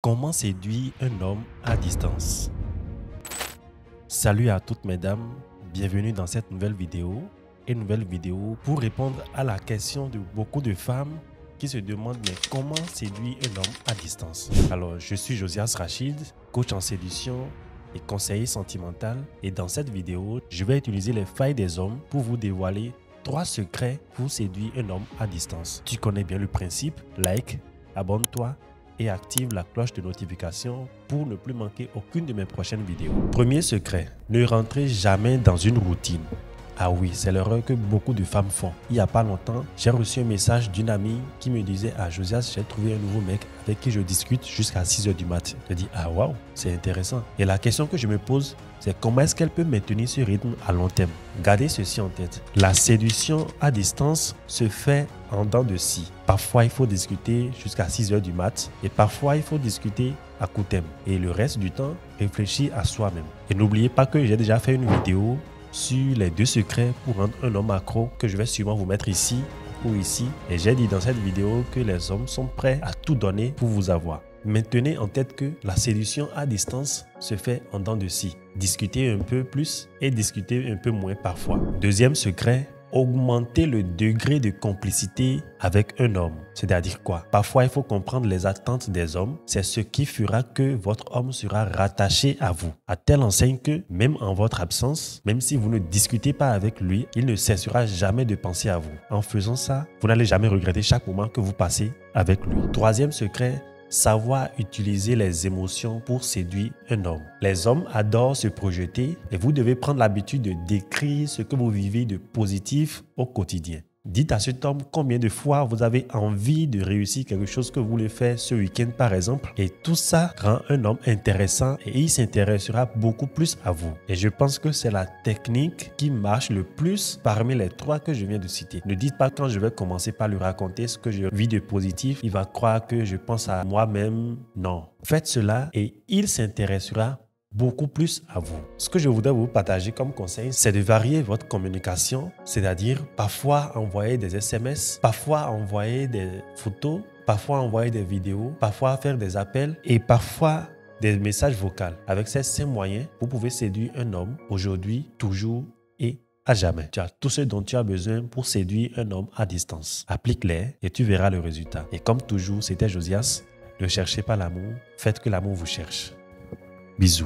Comment séduire un homme à distance? Salut à toutes mesdames, bienvenue dans cette nouvelle vidéo. Une nouvelle vidéo pour répondre à la question de beaucoup de femmes qui se demandent mais comment séduire un homme à distance? Alors, je suis Josias Rachid, coach en séduction et conseiller sentimental. Et dans cette vidéo, je vais utiliser les failles des hommes pour vous dévoiler 3 secrets pour séduire un homme à distance. Tu connais bien le principe, like, abonne-toi et active la cloche de notification pour ne plus manquer aucune de mes prochaines vidéos. Premier secret, ne rentrez jamais dans une routine. Ah oui, c'est l'erreur que beaucoup de femmes font. Il n'y a pas longtemps, j'ai reçu un message d'une amie qui me disait « Ah Josias, j'ai trouvé un nouveau mec avec qui je discute jusqu'à 6 h du mat. » Je dis « Ah waouh, c'est intéressant. » Et la question que je me pose, c'est comment est-ce qu'elle peut maintenir ce rythme à long terme? Gardez ceci en tête. La séduction à distance se fait en dents de scie. Parfois, il faut discuter jusqu'à 6 h du mat et parfois, il faut discuter à coup terme. Et le reste du temps, réfléchir à soi-même. Et n'oubliez pas que j'ai déjà fait une vidéo sur les 2 secrets pour rendre un homme accro que je vais sûrement vous mettre ici ou ici. Et j'ai dit dans cette vidéo que les hommes sont prêts à tout donner pour vous avoir. Maintenez en tête que la séduction à distance se fait en dents de scie. Discutez un peu plus et discutez un peu moins parfois. Deuxième secret, augmenter le degré de complicité avec un homme. C'est-à-dire quoi? Parfois, il faut comprendre les attentes des hommes. C'est ce qui fera que votre homme sera rattaché à vous. À telle enseigne que, même en votre absence, même si vous ne discutez pas avec lui, il ne cessera jamais de penser à vous. En faisant ça, vous n'allez jamais regretter chaque moment que vous passez avec lui. Troisième secret, savoir utiliser les émotions pour séduire un homme. Les hommes adorent se projeter et vous devez prendre l'habitude de décrire ce que vous vivez de positif au quotidien. Dites à cet homme combien de fois vous avez envie de réussir quelque chose que vous voulez faire ce week-end par exemple. Et tout ça rend un homme intéressant et il s'intéressera beaucoup plus à vous. Et je pense que c'est la technique qui marche le plus parmi les 3 que je viens de citer. Ne dites pas quand je vais commencer par lui raconter ce que je vis de positif, il va croire que je pense à moi-même. Non. Faites cela et il s'intéressera beaucoup plus à vous. Ce que je voudrais vous partager comme conseil, c'est de varier votre communication, c'est-à-dire parfois envoyer des SMS, parfois envoyer des photos, parfois envoyer des vidéos, parfois faire des appels et parfois des messages vocaux. Avec ces 5 moyens, vous pouvez séduire un homme aujourd'hui, toujours et à jamais. Tu as tout ce dont tu as besoin pour séduire un homme à distance. Applique-les et tu verras le résultat. Et comme toujours, c'était Josias. Ne cherchez pas l'amour, faites que l'amour vous cherche. Bisous.